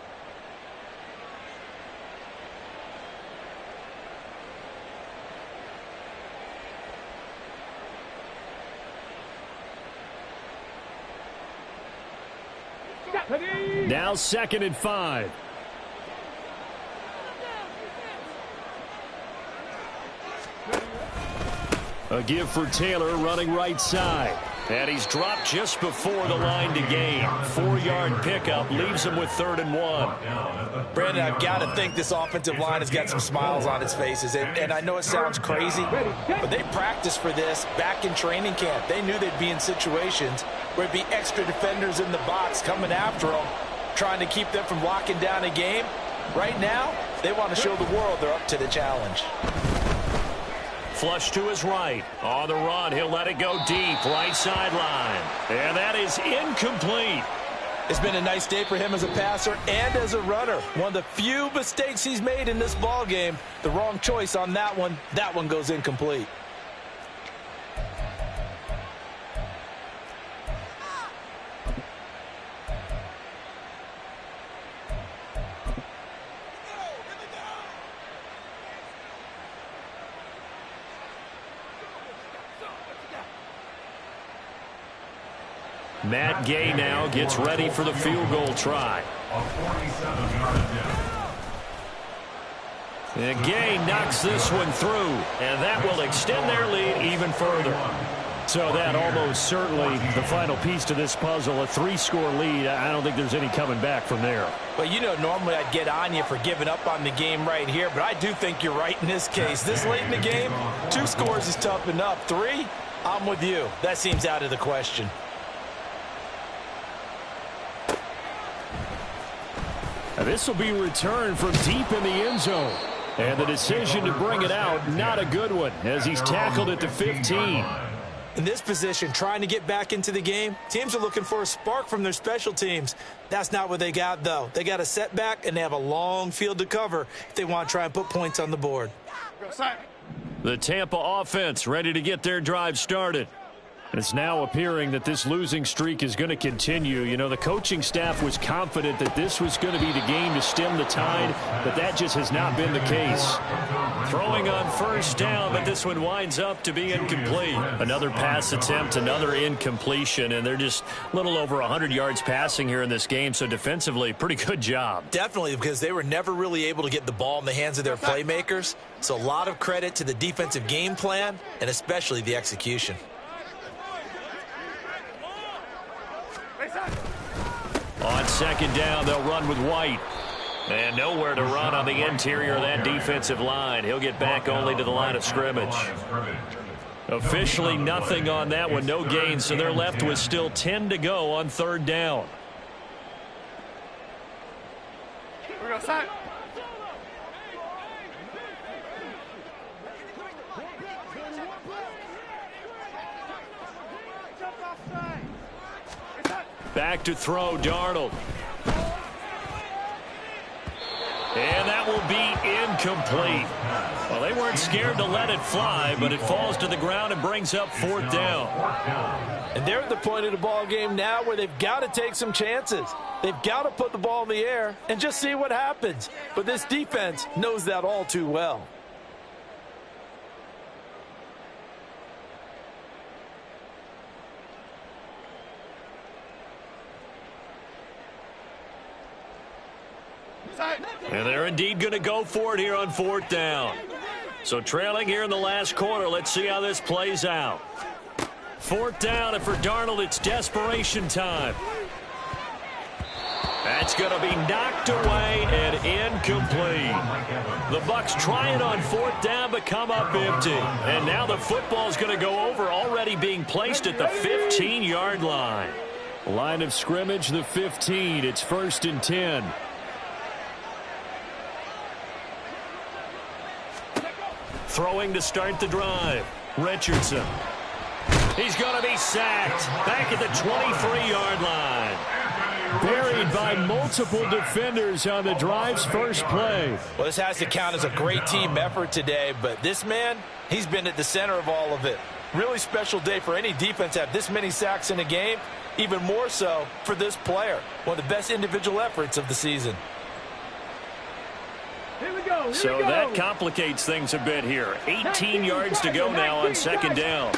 Now 2nd and 5. A give for Taylor running right side. And he's dropped just before the line to gain. 4-yard pickup leaves him with 3rd and 1. Brandon, I've got to think this offensive line has got some smiles on its faces. And I know it sounds crazy, but they practiced for this back in training camp. They knew they'd be in situations where it'd be extra defenders in the box coming after them, trying to keep them from locking down a game. Right now, they want to show the world they're up to the challenge. Flush to his right. On the run, he'll let it go deep, right sideline. And that is incomplete. It's been a nice day for him as a passer and as a runner. One of the few mistakes he's made in this ball game. The wrong choice on that one. That one goes incomplete. Matt Gay now gets ready for the field goal try. A 47-yard attempt. And Gay knocks this one through, and that will extend their lead even further. So that almost certainly the final piece to this puzzle, a 3-score lead. I don't think there's any coming back from there. Well, you know, normally I'd get on you for giving up on the game right here, but I do think you're right in this case. This late in the game, 2 scores is tough enough. 3, I'm with you. That seems out of the question. Now this will be returned from deep in the end zone. And the decision to bring it out, not a good one, as he's tackled at the 15. In this position, trying to get back into the game, teams are looking for a spark from their special teams. That's not what they got, though. They got a setback, and they have a long field to cover if they want to try and put points on the board. The Tampa offense ready to get their drive started. It's now appearing that this losing streak is going to continue. You know, the coaching staff was confident that this was going to be the game to stem the tide, but that just has not been the case. Throwing on 1st down, but this one winds up to be incomplete. Another pass attempt, another incompletion, and they're just a little over 100 yards passing here in this game, so defensively, pretty good job. Definitely, because they were never really able to get the ball in the hands of their playmakers, so a lot of credit to the defensive game plan and especially the execution. On 2nd down, they'll run with White. And nowhere to run on the interior of that defensive line. He'll get back only to the line of scrimmage. Officially nothing on that one, no gain, so they're left with still 10 to go on 3rd down. We're going to start. Back to throw, Darnold. And that will be incomplete. Well, they weren't scared to let it fly, but it falls to the ground and brings up 4th down. And they're at the point of the ball game now where they've got to take some chances. They've got to put the ball in the air and just see what happens. But this defense knows that all too well. And they're indeed going to go for it here on 4th down. So trailing here in the last quarter, let's see how this plays out. 4th down, and for Darnold, it's desperation time. That's going to be knocked away and incomplete. The Bucs try it on 4th down, but come up empty. And now the football's going to go over, already being placed at the 15-yard line. Line of scrimmage, the 15. It's 1st and 10. Throwing to start the drive. Richardson. He's going to be sacked. Back at the 23-yard line. Buried by multiple defenders on the drive's first play. Well, this has to count as a great team effort today, but this man, he's been at the center of all of it. Really special day for any defense to have this many sacks in a game. Even more so for this player. One of the best individual efforts of the season. So that complicates things a bit here. 18 yards to go now on 2nd down.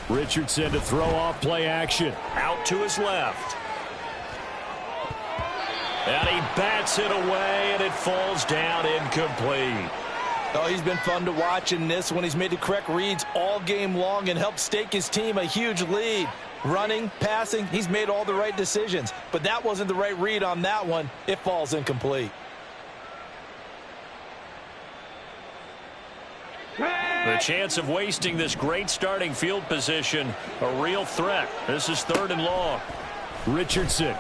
Richardson to throw off play action. Out to his left. And he bats it away, and it falls down incomplete. Oh, he's been fun to watch in this one. He's made the correct reads all game long and helped stake his team a huge lead. Running, passing, he's made all the right decisions. But that wasn't the right read on that one. It falls incomplete. The chance of wasting this great starting field position, a real threat. This is 3rd and long. Richardson.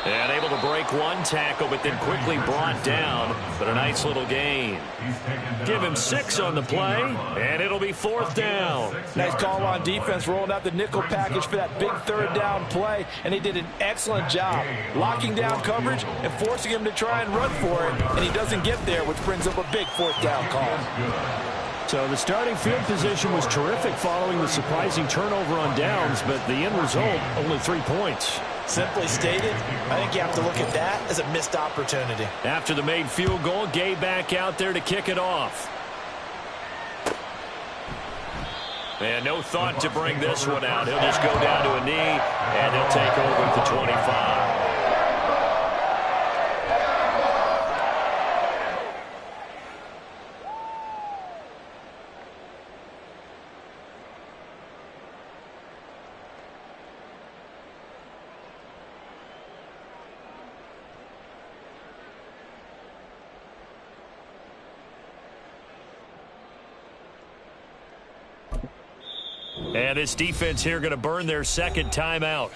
And able to break one tackle, but then quickly brought down. But a nice little gain. Give him 6 on the play, and it'll be 4th down. Nice call on defense, rolling out the nickel package for that big 3rd down play, and he did an excellent job locking down coverage and forcing him to try and run for it, and he doesn't get there, which brings up a big 4th down call. So the starting field position was terrific following the surprising turnover on downs, but the end result, only 3 points. Simply stated, I think you have to look at that as a missed opportunity. After the made field goal, Gay back out there to kick it off. And no thought to bring this one out. He'll just go down to a knee, and he'll take over at the 25. And this defense here going to burn their 2nd timeout.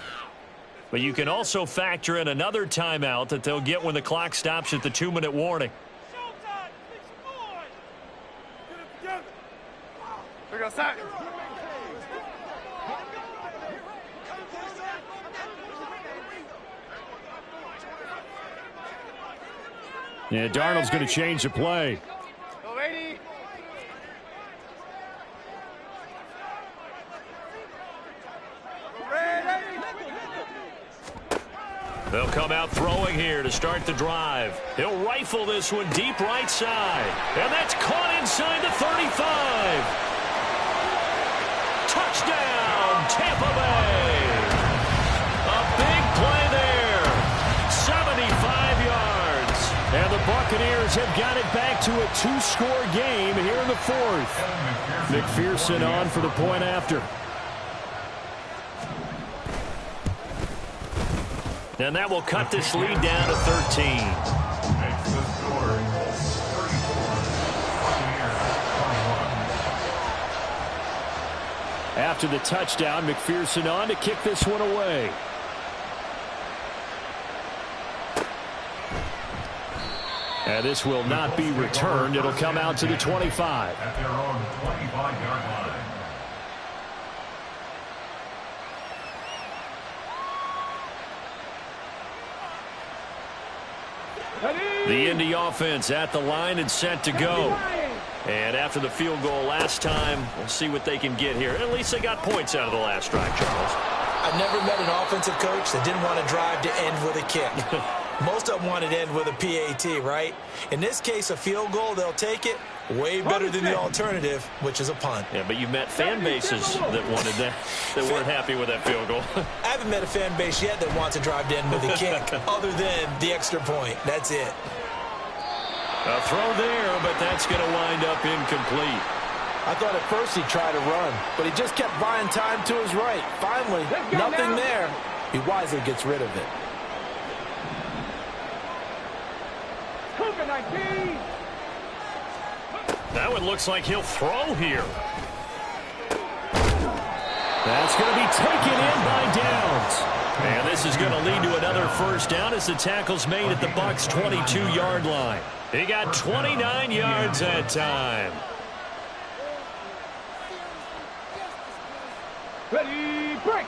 But you can also factor in another timeout that they'll get when the clock stops at the 2-minute warning. We go sack. Yeah, Darnold's going to change the play. Go, lady. They'll come out throwing here to start the drive. He'll rifle this one deep right side. And that's caught inside the 35. Touchdown, Tampa Bay. A big play there. 75 yards. And the Buccaneers have got it back to a 2-score game here in the 4th. McPherson on for the point after. And that will cut this lead down to 13. Makes the score 34. After the touchdown, McPherson on to kick this one away. And this will not be returned. It'll come out to the 25. At their own 25-yard line. The Indy offense at the line and set to go. And after the field goal last time, we'll see what they can get here. At least they got points out of the last drive, Charles. I've never met an offensive coach that didn't want to drive to end with a kick. Most of them wanted to end with a PAT, right? In this case, a field goal, they'll take it. Way better than the alternative, which is a punt. Yeah, but you've met fan bases that wanted that, that weren't happy with that field goal. I haven't met a fan base yet that wants to drive to end with a kick, other than the extra point. That's it. A throw there, but that's going to wind up incomplete. I thought at first he'd try to run, but he just kept buying time to his right. Finally, nothing there. He wisely gets rid of it. That one looks like he'll throw here. That's going to be taken in by Downs. And this is going to lead to another first down as the tackle's made at the Bucs' 22-yard line. He got 29 yards that time. Ready, break.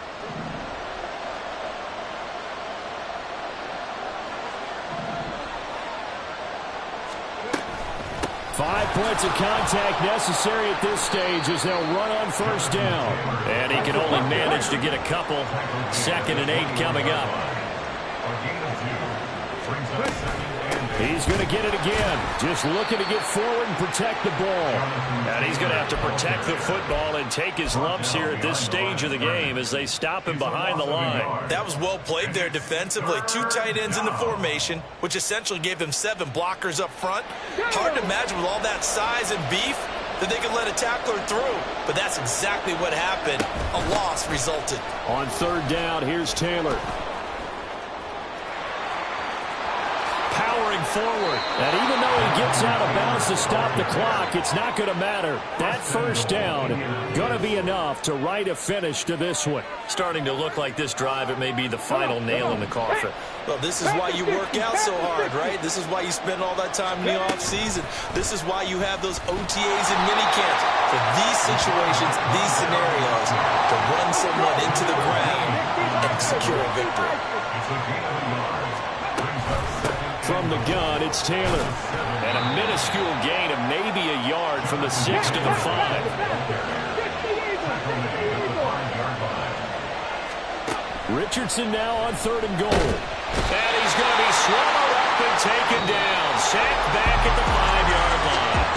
5 points of contact necessary at this stage as they'll run on first down. And he can only manage to get a couple. 2nd and 8 coming up. He's going to get it again. Just looking to get forward and protect the ball. And he's going to have to protect the football and take his lumps here at this stage of the game as they stop him behind the line. That was well played there defensively. 2 tight ends in the formation, which essentially gave him 7 blockers up front. Hard to imagine with all that size and beef that they could let a tackler through. But that's exactly what happened. A loss resulted. On 3rd down, here's Taylor. Powering forward. And even though he gets out of bounds to stop the clock, it's not going to matter. That first down going to be enough to write a finish to this one. Starting to look like this drive, it may be the final nail in the coffin. Well, this is why you work out so hard, right? This is why you spend all that time in the offseason. This is why you have those OTAs and minicamps. For these situations, these scenarios, to run someone into the ground and secure a victory. From the gun, it's Taylor. And a minuscule gain of maybe a yard from the 6 to the 5. Richardson now on 3rd and goal. And he's going to be swallowed up and taken down. Sacked back at the 5-yard line.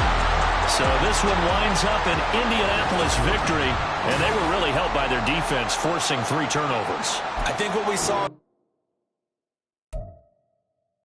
So this one winds up an Indianapolis victory. And they were really helped by their defense, forcing 3 turnovers. I think what we saw